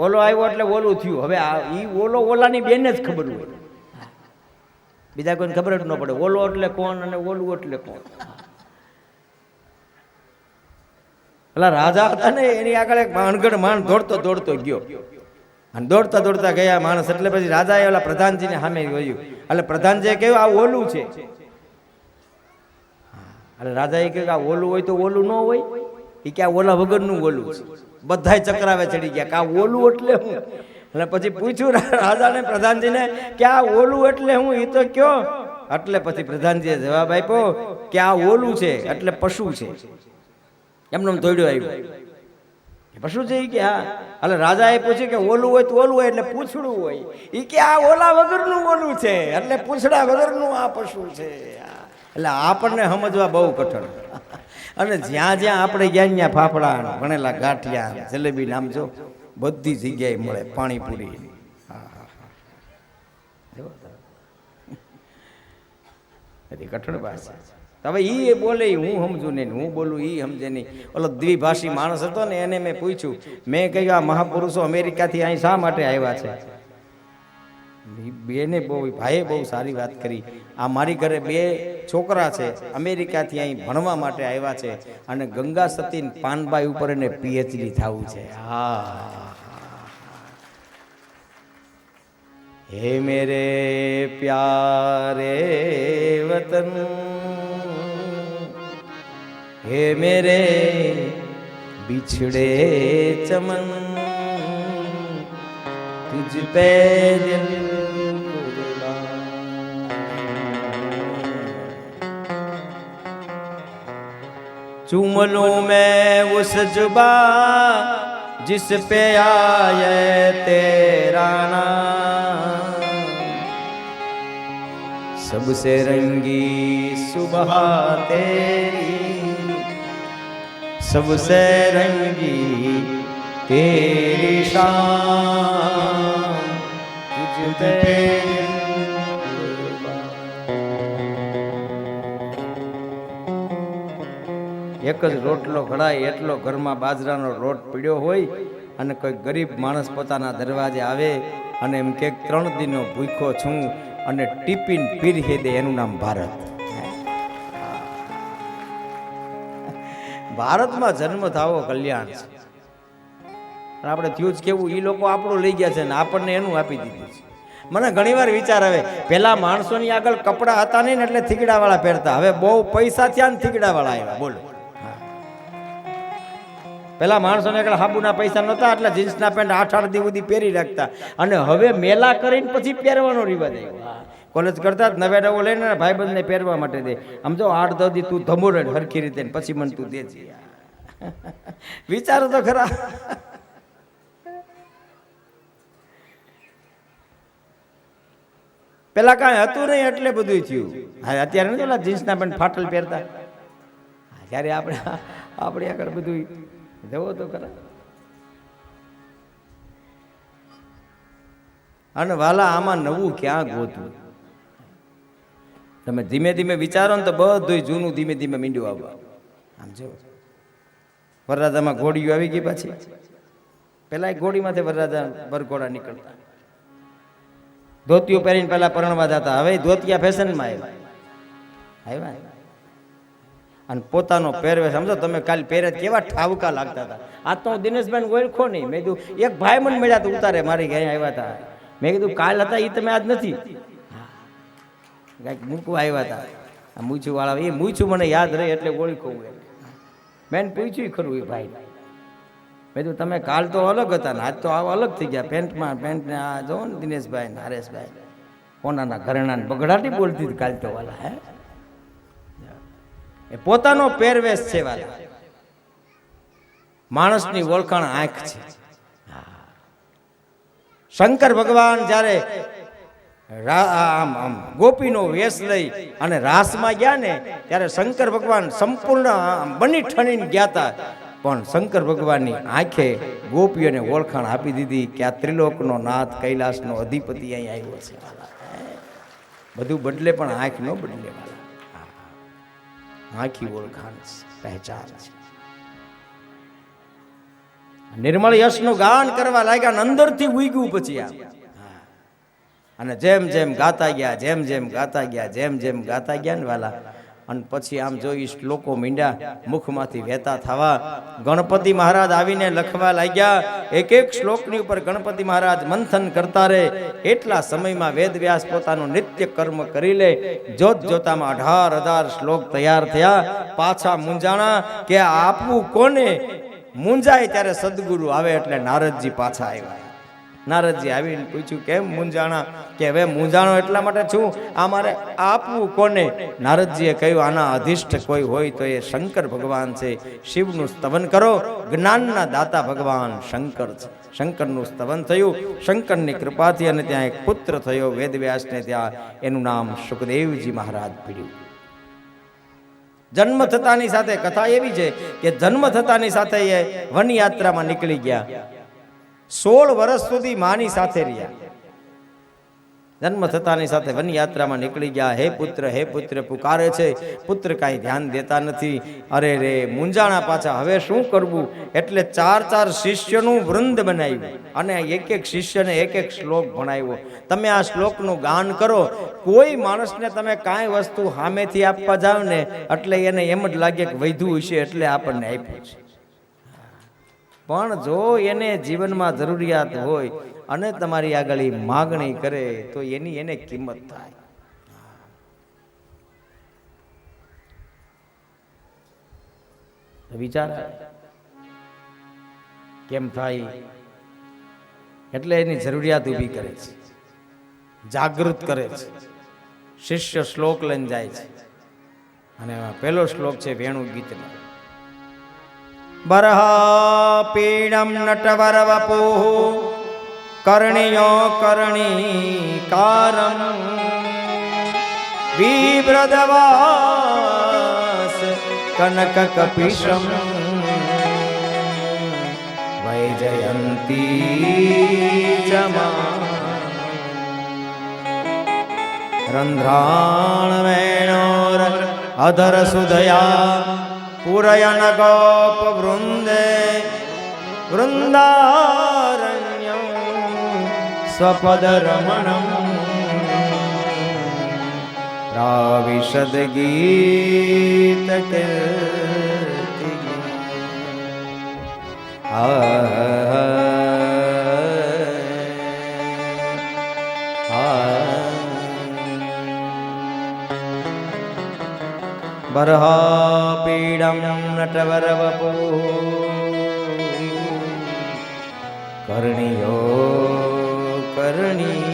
ઓલો આવ્યો એટલે ઓલું થયું. હવે ઈ ઓલો ઓલાની બેને જ ખબર હોય, બીજા કોઈને ખબર જ ન પડે. ઓલો એટલે કોણ અને ઓલું એટલે કોણ. પેલા રાજા હતા ને એની આગળ એક અણગઢ માણ દોડતો દોડતો ગયો, અને દોડતા દોડતા ગયા માણસ. એટલે પછી રાજાએ ઓલા પ્રધાનજીને સામે જોયું, એટલે પ્રધાનજીએ કહ્યું આ ઓલું છે. એટલે રાજાએ કહ્યું આ ઓલું હોય તો ઓલું ન હોય. એ કે આ ઓલા વગરનું ઓલું છે. બધાય ચક્રાવે ચડી ગયા કે આ ઓલું એટલે હું. એટલે પછી પૂછ્યું રાજાને પ્રધાનજીને કે આ ઓલું એટલે હું, એ તો કયો. એટલે પછી પ્રધાનજીએ જવાબ આપ્યો કે આ ઓલું છે એટલે પશુ છે. એમને દોડ્યો આવ્યો, પશુ છે કે હા. એટલે રાજાએ પૂછ્યું કે ઓલું હોય તો ઓલું હોય એટલે પૂછડું હોય. એ કે આ ઓલા વગરનું ઓલું છે એટલે પૂછડા વગરનું આ પશુ છે. એટલે આપણને સમજવા બહુ કઠણ. અને જ્યાં જ્યાં આપણે ગયા ત્યાં ફાફડા, ભણેલા ગાંઠિયા, જલેબી નામ જો બધી જગ્યાએ મળે, પાણીપુરી. કઠણ ભાષા. હવે ઈ બોલે હું સમજુ નહીં, હું બોલું ઈ સમજે નહીં. ઓલો દ્વિભાષી માણસ હતો ને એને મેં પૂછ્યું, મેં કહ્યું આ મહાપુરુષો અમેરિકાથી અહીં શા માટે આવ્યા છે? બેને ભાઈએ બહુ સારી વાત કરી. આ મારી ઘરે 2 છોકરા છે, અમેરિકાથી અહીં ભણવા માટે આવ્યા છે, અને ગંગા સતીન પાનબાઈ ઉપર એને પીએચડી થવું છે. હા, હે મેરે પ્યારે વતન, हे मेरे बिछड़े चमन, तुझ पे दिल चूम लूं मैं उस जुबां जिस पे आए तेरा नाम, सबसे रंगी सुबह तेरी, सबसे रंगी तेरी शाम, तुझ पे એક જ રોટલો ઘડાય એટલો ઘરમાં બાજરાનો રોટ પીડ્યો હોય, અને કોઈ ગરીબ માણસ પોતાના દરવાજે આવે અને એમ કે 3 દિનનો ભૂખ્યો છું, અને ટિફિન પીરહી દે, એનું નામ ભારત. ભારતમાં જન્મ થાવો કલ્યાણ છે. આપણે થયું જ કેવું, એ લોકો આપણું લઈ ગયા છે ને આપણને એનું આપી દીધું છે. મને ઘણીવાર વિચાર આવે, પેલા માણસોની આગળ કપડાં હતા નહીં ને એટલે થીગડા વાળા પહેરતા, હવે બહુ પૈસા થયા ને થીગડા વાળા આવ્યા. બોલો, પેલા માણસોને આગળ હાબુના પૈસા નહોતા એટલે જીન્સના પેન્ટ 8-8 દી સુધી પહેરી રાખતા, અને હવે મેલા કરીને પછી પહેરવાનો રિવાજ આવ્યો. કોલેજ કરતા જ નવે નવો લઈને ભાઈબંધને પહેરવા માટે દે. આમ જો 8-10 દી તું ધમોરે હરખી રીતે પછી મને તું દેજે. વિચારો તો ખરા. પેલા કાંઈ હતું નહીં એટલે બધું થયું. હા, અત્યારે નથી ઓલા જીન્સના પેન્ટ ફાટલ પહેરતા. જ્યારે આપણે આગળ બધું જવો તો ખરા. અને વાલા આમાં નવું ક્યાં ગોતું? તમે ધીમે ધીમે વિચારો ને તો બધું જૂનું ધીમે ધીમે મીંડું આવવા. આમ જો વરરાજામાં ઘોડીઓ આવી ગઈ પાછી. પેલા એક ઘોડીમાંથી વરરાજા વરઘોડા નીકળતા, ધોતીઓ પહેરીને પેલા પરણવા જતા. હવે ધોતિયા ફેશનમાં આવ્યા. અને પોતાનો પહેરવેશ સમજો તમે, કાલ પહેરે કેવા ઠાવકા લાગતા હતા. આ તો હું દિનેશભાઈ ઓળખો નહીં. મેં કીધું એક ભાઈ મને મળ્યા તો ઉતારે મારી ઘરે આવ્યા હતા. મેં કીધું કાલ હતા એ તમે આજ નથી, કાંઈક મૂકવા આવ્યા હતા. આ મૂછું વાળા, એ મૂછું મને યાદ રહે એટલે ઓળખો. મેં પૂછ્યું ખરું એ ભાઈ. મેં કીધું તમે કાલ તો અલગ હતા ને આજ તો આવા અલગ થઈ ગયા. પેન્ટને આ જોવો ને દિનેશભાઈ ને હરેશભાઈ કોનાના ઘરેણા બગડાટી બોલતી હતી કાલ તો વાલા. હે, એ પોતાનો પહેરવેશ છે વાલા. માણસની ઓળખાણ આંખ છે. શંકર ભગવાન જ્યારે ગોપીનો વેશ લઈ અને રાસમાં ગયા ને ત્યારે શંકર ભગવાન સંપૂર્ણ બની ઠણીને ગયા હતા, પણ શંકર ભગવાનની આંખે ગોપીઓને ઓળખાણ આપી દીધી કે આ ત્રિલોકનો નાથ કૈલાસનો અધિપતિ અહીં આવ્યો છે. બધું બદલે પણ આંખ ન બદલે. આંખી ઓળખાણ પહેચાન છે. નિર્મળ યશનું ગાન કરવા લાગ્યા, અંદરથી ઉઈગું પછી આ. અને જેમ જેમ ગાતા ગયા, જેમ જેમ ગાતા ગયા, જેમ જેમ ગાતા ગયા ને વાલા, અને પછી આમ જોઈ શ્લોકો મીંડ્યા મુખમાંથી વહેતા થવા. ગણપતિ મહારાજ આવીને લખવા લાગ્યા. એક એક શ્લોકની ઉપર ગણપતિ મહારાજ મંથન કરતા રહે. એટલા સમયમાં વેદવ્યાસ પોતાનું નિત્ય કર્મ કરી લે. જોત જોતામાં 18,000 શ્લોક તૈયાર થયા. પાછા મૂંઝાણા કે આપવું કોને? મૂંઝાય ત્યારે સદગુરુ આવે એટલે નારદજી પાછા આવ્યા. નારદજી આવીને પૂછ્યું કેમ મૂંઝાણા? કે હવે મૂંઝાણો એટલા માટે છું, આ મારે આપવું કોને? નારદજીએ કહ્યું આના અધિષ્ઠ કોઈ હોય તો એ શંકર ભગવાન છે. શિવનું સ્તવન કરો, જ્ઞાનના દાતા ભગવાન શંકર છે. શંકરનું સ્તવન થયું. શંકરની કૃપાથી અને ત્યાં એક પુત્ર થયો વેદવ્યાસને. ત્યાં એનું નામ સુખદેવજી મહારાજ પડ્યું. જન્મ થતાની સાથે કથા એવી છે કે જન્મ થતાની સાથે એ વનયાત્રામાં નીકળી ગયા. 16 વર્ષ સુધી માની સાથે રહ્યા. જન્મ થતાની સાથે વનયાત્રામાં નીકળી ગયા. હે પુત્ર પુકારે છે. પુત્ર કાંઈ ધ્યાન દેતા નથી. અરે રે મૂંઝાણા પાછા, હવે શું કરવું? એટલે 4 શિષ્યનું વૃંદ બનાવ્યું અને એક એક શિષ્યને એક એક શ્લોક ભણાવ્યો. તમે આ શ્લોકનું ગાન કરો. કોઈ માણસને તમે કાંઈ વસ્તુ સામેથી આપવા જાવ ને એટલે એને એમ જ લાગે કે વૈધું હશે એટલે આપણને આપ્યું છે. પણ જો એને જીવનમાં જરૂરિયાત હોય અને તમારી આગળ માગણી કરે તો એની એને કિંમત થાય. વિચાર કેમ થાય? એટલે એની જરૂરિયાત ઊભી કરે છે, જાગૃત કરે છે. શિષ્ય શ્લોક લઈને જાય છે અને એમાં પહેલો શ્લોક છે વેણુ ગીતનો. બરહા પીડમ નટવર વપો કર્ણિયો કર્ણિકારમ વિવ્રદવાસ કનક કપિશમ વૈજયંતી ચમા રંધ્રાણ વેણોર અધર સુધયા પુરયન ગોપ વૃંદે વૃંદારણ્યમ સ્વપદ રમણમ પ્રાવિશદ ગીત કીર્તિ. બરહાપીડમ નટવરવપુ કર્ણિયો કર્ણિકાનમ.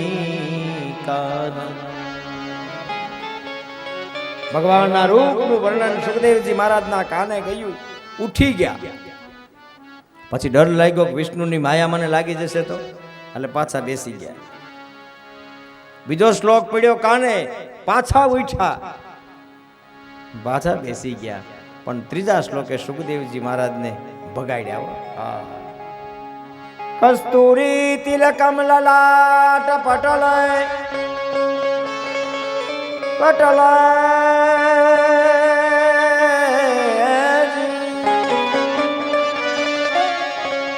ભગવાનના રૂપનું વર્ણન સુખદેવજી મહારાજના કાને ગયું, ઉઠી ગયા. પછી ડર લાગ્યો કે વિષ્ણુની માયા મને લાગી જશે તો, એટલે પાછા બેસી ગયા. બીજો શ્લોક પડ્યો કાને, પાછા ઉઠ્યા, પાછા બેસી ગયા. પણ ત્રીજા શ્લોકે સુખદેવજી મહારાજને ભગાડ્યા. કસ્તુરી તિલકમ લલાટ પટલ પટલ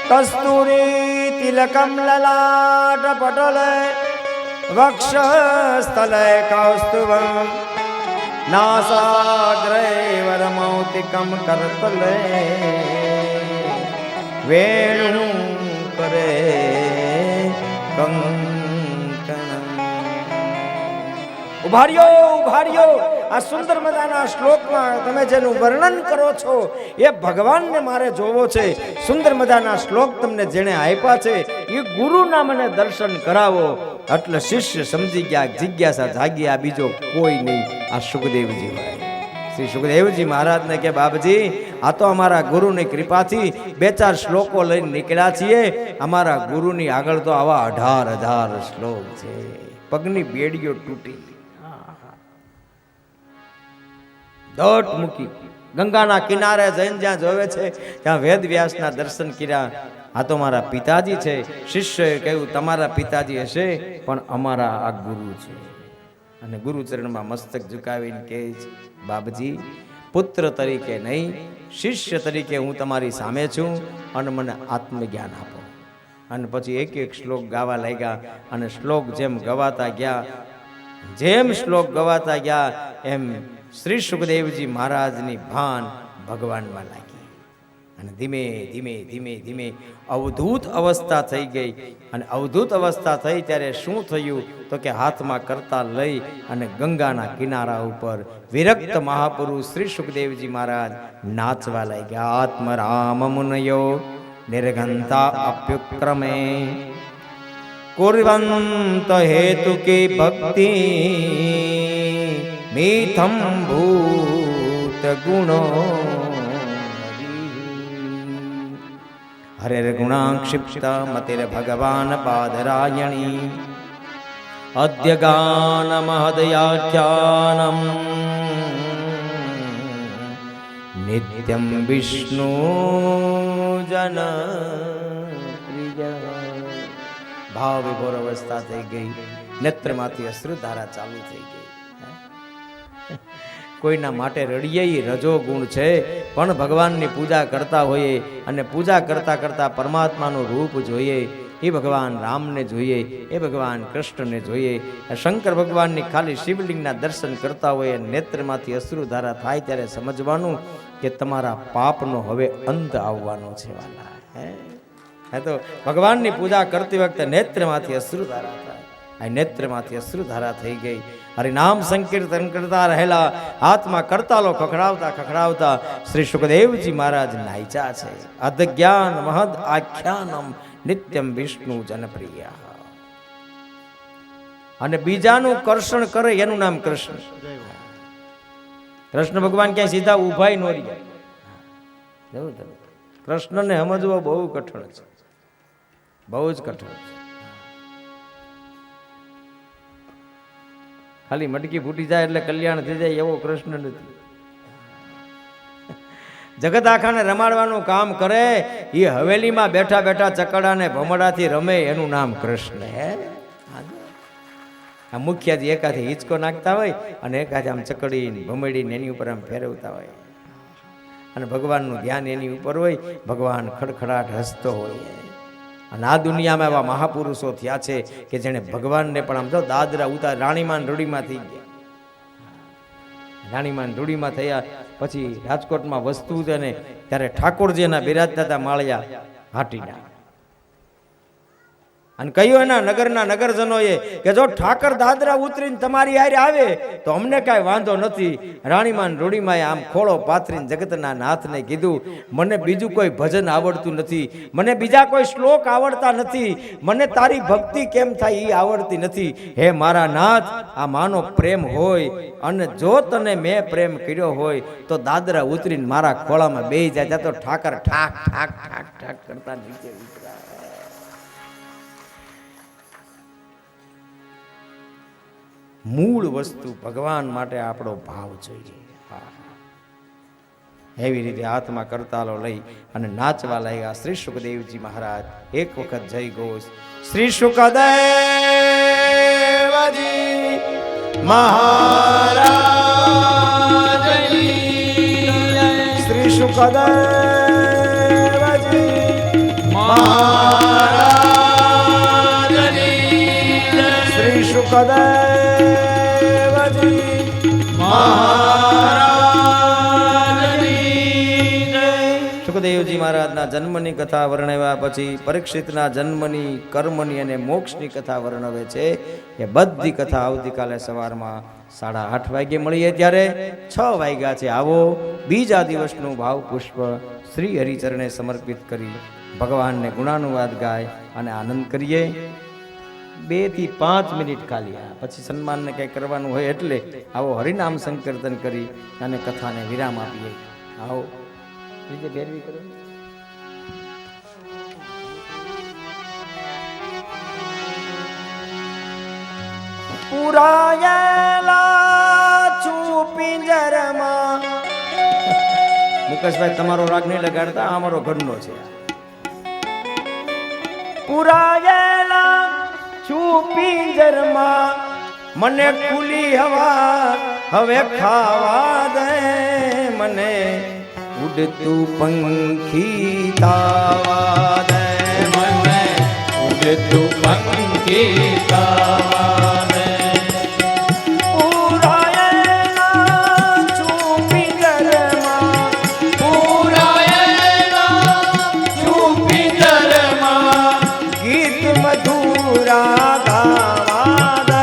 કસ્તુરી તિલકમ લલાટ પટલ વક્ષસ્થલે કૌસ્તુભમ નાસાગ્રે વરમૌતિકમ કરતલે વેણુ કરે કંકણમ. ઉભાર્યો આ સુંદર મજાના શ્લોકમાં તમે જેનું વર્ણન કરો છો એ ભગવાનને મારે જોવો છે. સુંદર મજાના શ્લોક તમને જેણે આપ્યા છે એ ગુરુના મને દર્શન કરાવો. એટલે શિષ્ય સમજી ગયા, જિજ્ઞાસા જાગી, આ બીજો કોઈ નહીં, આ સુખદેવજી હોય. શ્રી સુખદેવજી મહારાજને કે બાપજી, આ તો અમારા ગુરુની કૃપાથી 2-4 શ્લોકો લઈને નીકળ્યા છીએ. અમારા ગુરુની આગળ તો આવા 18,000 શ્લોક છે. પગની બેડીઓ તૂટી, દોટ મૂકી, ગંગાના કિનારે જઈને જ્યાં જોવે છે ત્યાં વેદ વ્યાસના દર્શન કર્યા. આ તો મારા પિતાજી છે. શિષ્યએ કહ્યું તમારા પિતાજી હશે પણ અમારા આ ગુરુ છે. અને ગુરુચરણમાં મસ્તક ઝુકાવીને કહે છે, બાપજી પુત્ર તરીકે નહીં, શિષ્ય તરીકે હું તમારી સામે છું અને મને આત્મજ્ઞાન આપો. અને પછી એક એક શ્લોક ગાવા લાગ્યા. અને શ્લોક જેમ ગવાતા ગયા, જેમ શ્લોક ગવાતા ગયા એમ શ્રી સુખદેવજી મહારાજની ભાન ભગવાનમાં લાગી. અને ધીમે ધીમે ધીમે ધીમે અવધૂત અવસ્થા થઈ ગઈ. અને અવધૂત અવસ્થા થઈ ત્યારે શું થયું તો કે હાથમાં કરતા લઈ અને ગંગાના કિનારા ઉપર વિરક્ત મહાપુરુષ શ્રી સુખદેવજી મહારાજ નાચવા લાગ્યા. આત્મ રામ મુનયો નિર્ઘંતા અપ્યુક્રમે કુર્વંત હેતુ કી ભક્તિ મીથમ ભૂત ગુણો હરે ગુણાક્ષિપ્ત મતિર ભગવાન પાદરાયણી અદ્ય ગાન મહદયાખ્યાનમ નિત્યમ વિષ્ણુ જન ભાવ વિભોર અવસ્થા થઈ ગઈ. નેત્રમાંથી અશ્રુધારા ચાલુ થઈ ગઈ. કોઈના માટે રડીએ રજો ગુણ છે, પણ ભગવાનની પૂજા કરતા હોઈએ અને પૂજા કરતા કરતા પરમાત્માનું રૂપ જોઈએ, એ ભગવાન રામને જોઈએ, એ ભગવાન કૃષ્ણને જોઈએ. શંકર ભગવાનની ખાલી શિવલિંગના દર્શન કરતા હોઈએ, નેત્રમાંથી અશ્રુધારા થાય ત્યારે સમજવાનું કે તમારા પાપનો હવે અંત આવવાનો છે વાલા. હે તો ભગવાનની પૂજા કરતી વખતે નેત્રમાંથી અશ્રુધારા થાય. આ નેત્રમાંથી અશ્રુધારા થઈ ગઈ. હરિનામ સંકીર્તન કરતા રહેલા, હાથમાં કરતાલો ખખડાવતા ખખડાવતા શ્રી સુખદેવજી મહારાજ નાચ્યા છે. અધજ્ઞાન મહદ આખ્યાનમ નિત્યમ વિષ્ણુ જનપ્રિય. અને બીજાનું કર્ષણ કરે એનું નામ કૃષ્ણ. કૃષ્ણ ભગવાન ક્યાંય સીધા ઉભાઈ નો રહ્યા. કૃષ્ણને સમજવો બહુ કઠણ છે, બહુ જ કઠણ છે. ખાલી મટકી ફૂટી જાય એટલે કલ્યાણ થઈ જાય એવો કૃષ્ણ નથી. જગત આખાને રમાડવાનું કામ કરે, એ હવેલીમાં બેઠા બેઠા ચકડાને ભમડાથી રમે એનું નામ કૃષ્ણ. હે આ મુખ્યજી એકાથી હિંચકો નાખતા હોય અને એકાથી આમ ચકડીને ભમડીને એની ઉપર આમ ફેરવતા હોય અને ભગવાનનું ધ્યાન એની ઉપર હોય. ભગવાન ખડખડાટ હસતો હોય. અને આ દુનિયામાં એવા મહાપુરુષો થયા છે કે જેણે ભગવાનને પણ આમ જો દાદરા ઉતાર રાણીમાન રૂડીમાં થઈ ગયા. રાણીમાન રૂડીમાં થયા પછી રાજકોટમાં વસ્તુ છે ને ત્યારે ઠાકોરજીના બિરાજતા હતા માળિયા. હાટીના. અને કહ્યું એના નગરના નગરજનોએ કે જો ઠાકર દાદરા ઉતરીને તમારી હારે આવે તો અમને કાંઈ વાંધો નથી. રાણીમાન રૂડીમાએ આમ ખોળો પાથરીને જગતના નાથને કીધું, મને બીજું કોઈ ભજન આવડતું નથી, મને બીજા કોઈ શ્લોક આવડતા નથી, મને તારી ભક્તિ કેમ થાય એ આવડતી નથી. હે મારા નાથ, આ માનો પ્રેમ હોય અને જો તને મેં પ્રેમ કર્યો હોય તો દાદરા ઉતરીને મારા ખોળામાં બેહી જાય. તો ઠાકર ઠાક ઠાક ઠાક ઠાક કરતા નીચે ઉતરા. મૂળ વસ્તુ ભગવાન માટે આપણો ભાવ જોઈએ. એવી રીતે હાથમાં કરતાલો લઈ અને નાચવા લાગ્યા શ્રી સુખદેવજી મહારાજ. એક વખત જય ઘોષ. શ્રી સુખદેવજી મહારાજ, શ્રી સુખદેવજી મહારાજ, શ્રી સુખદેવ સુખદેવજી મહારાજના જન્મની કથા વર્ણવ્યા પછી પરીક્ષિતના જન્મની, કર્મની અને મોક્ષની કથા વર્ણવે છે. એ બધી કથા આવતીકાલે સવારમાં 8:30 વાગ્યે મળીએ. ત્યારે 6 વાગ્યા છે. આવો બીજા દિવસનું ભાવ પુષ્પ શ્રી હરિચરણે સમર્પિત કરી ભગવાનને ગુણાનુવાદ ગાય અને આનંદ કરીએ. 2 થી 5 મિનિટ ખાલી, પછી સન્માનને કંઈ કરવાનું હોય એટલે આવો હરિનામ સંકીર્તન કરી અને કથાને વિરામ આપીએ. આવો રીતે ફેરવી કરો. પુરાયેલા છું પિંજરમાં. મુકેશભાઈ તમારો રાગ નહીં લગાડતા, આ અમારો ઘરનો છે. પુરાયેલા છું પિંજરમાં, મને ખુલી હવા હવે ખાવા દે, મને ઉડતું પંખી તાવા દે, મને ઉડતું પંખી તાવા દે. પુરાયેલા છું પિંજરમાં, પુરાયેલા છું પિંજરમાં, ગીત મધુરા ગાવા દે,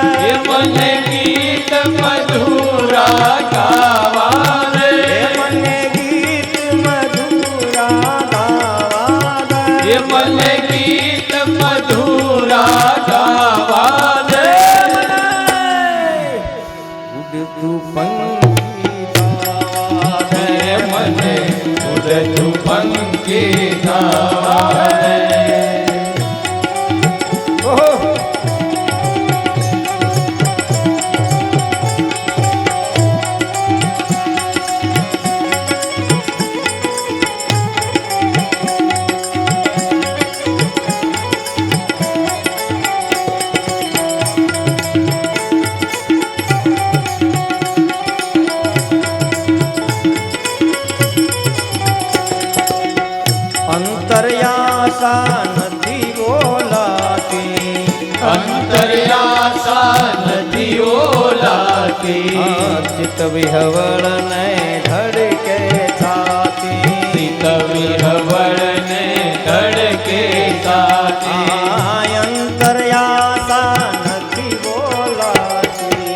મને ગીત મધુરા ગાવા દે, મને ગીત મધુરા ગાવા દે, મને ગીત મધુરા ગાવા દે. ઉડતું પંખી તાવા દે, મને ઉડતું પંખી ગાવા દે. ઓહો. અંતર્યાસા નથી બોલાતી, અંતર્યાસા નથી ઓલાતી, ચિત્ત વિહવળ ને ધડકે છાતી, ચિત્ત વિહવળ ને ધડકે છાતી. અંતર્યાસા નથી બોલાતી,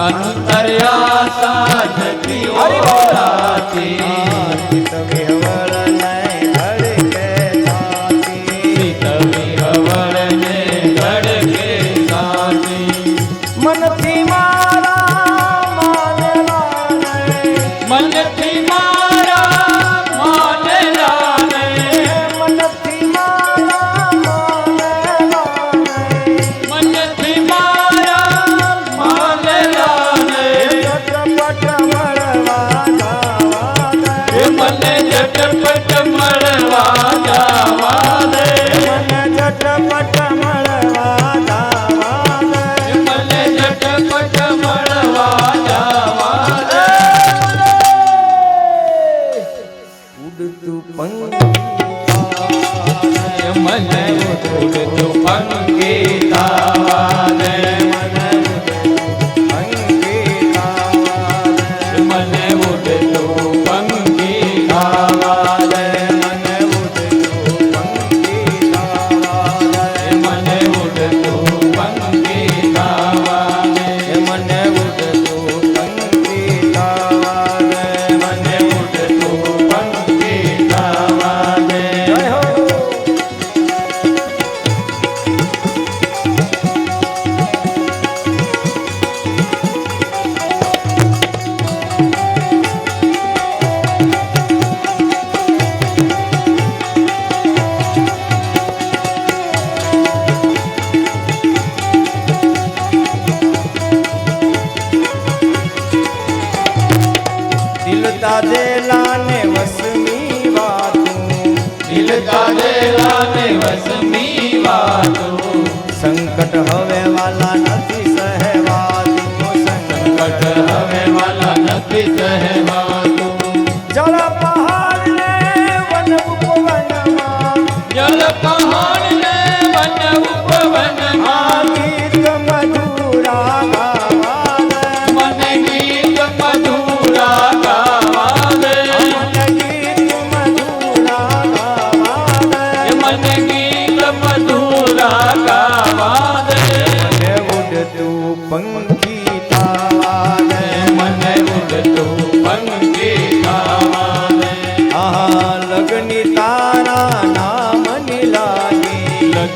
અંતર્યાસા નથી ઓલાતી, ચિત્ત વિહવળ ને ધડકે છાતી, ચિત્ત વિહવળ ને ધડકે છાતી. મનથી મારા માનેલા ને, મનથી મારા માનેલા ને, મનથી મારા માનેલા ને, મનથી મારા માનેલા ને, ચટપટ મળવા જાવા દે, મને ઝટપટ મળવા જાવા દે, મને ચટપટ મળવા જાવા દે, મને ઝટપટ મળવા જાવા દે. ઉડતું પંખી મને ઉડતું પંખી તાવા દે, પંખી તાવા દે, મને ઉડતું પંખી તાવા દે, મને ઉડતું પંખી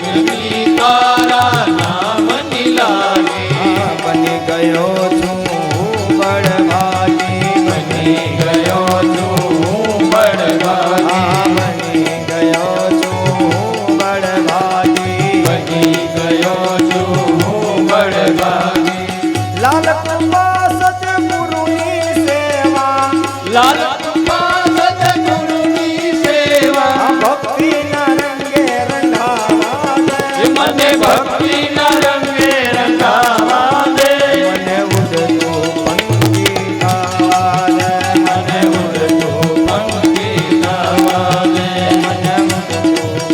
જગની તારા નામની લાગે બની ગયો છું બળભાગી બની ગયો છું બળભાગી બની ગયો છું બળભાગી બની ગયો છું બળભાગી લાલ કૃપા સતગુરુની સેવા લાલ કૃપા સદગુરુની સેવા ભક્તિના રંગે રંગાવા દે. મને ભક્તિના રંગે રંગાવા દે મને ઉડતું પંખી ગાવા દે. મને ઉડતું પંખી ગાવા દે મને ઉડતું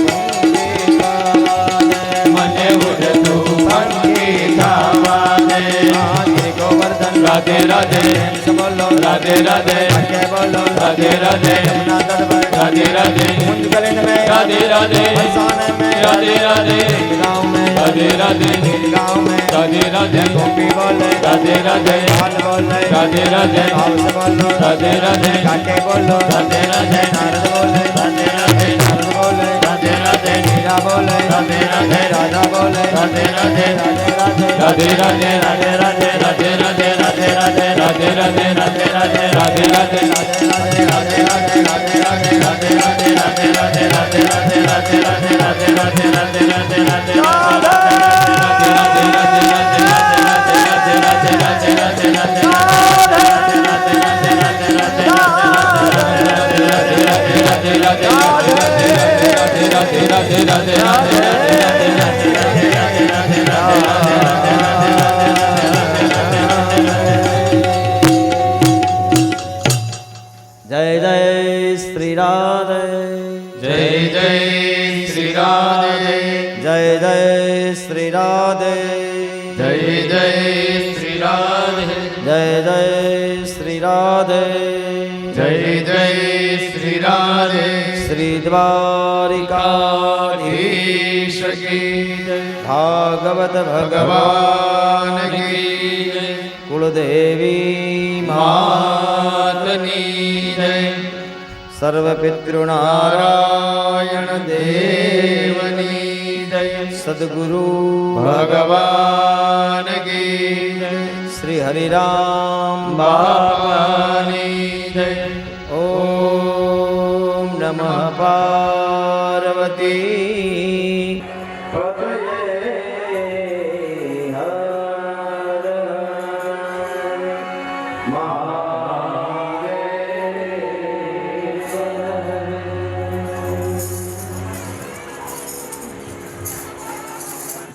પંખી ગાવા દે. મને ઉડતું પંખી ગાવા દે આ શ્રી ગોવર્ધન રાધે રાધે બોલો રાધે રાધે કે બોલો રાધે રાધે યમુના તટ પર રાધે રાધે मुंजगलिन में राधे राधे बरसाने में राधे राधे गाँव में राधे राधे गाँव में राधे राधे गोपी बोले राधे राधे बाल बोले राधे राधे भाव से बोलो राधे राधे काटे बोलो राधे राधे नारद बोले राधे राधे नारद बोले राधे राधे मीरा बोले राधे राधे राधा बोले राधे राधे राधे राधे राधे राधे राधे राधे राधे राधे राधे राधे राधे राधे राधे राधे राधे जय जय श्री राधे जय जय श्री राधे जय जय श्री राधे जय जय श्री राधे जय जय श्री राधे जय जय श्री राधे श्री द्वारिका ईश की जय भागवत भगवान भगवान की जय कुलदेवी मातनी जय सर्वपितृनारायण नारायण देवनी जय सद्गुरु भगवान की जय श्री हरिराम बाबा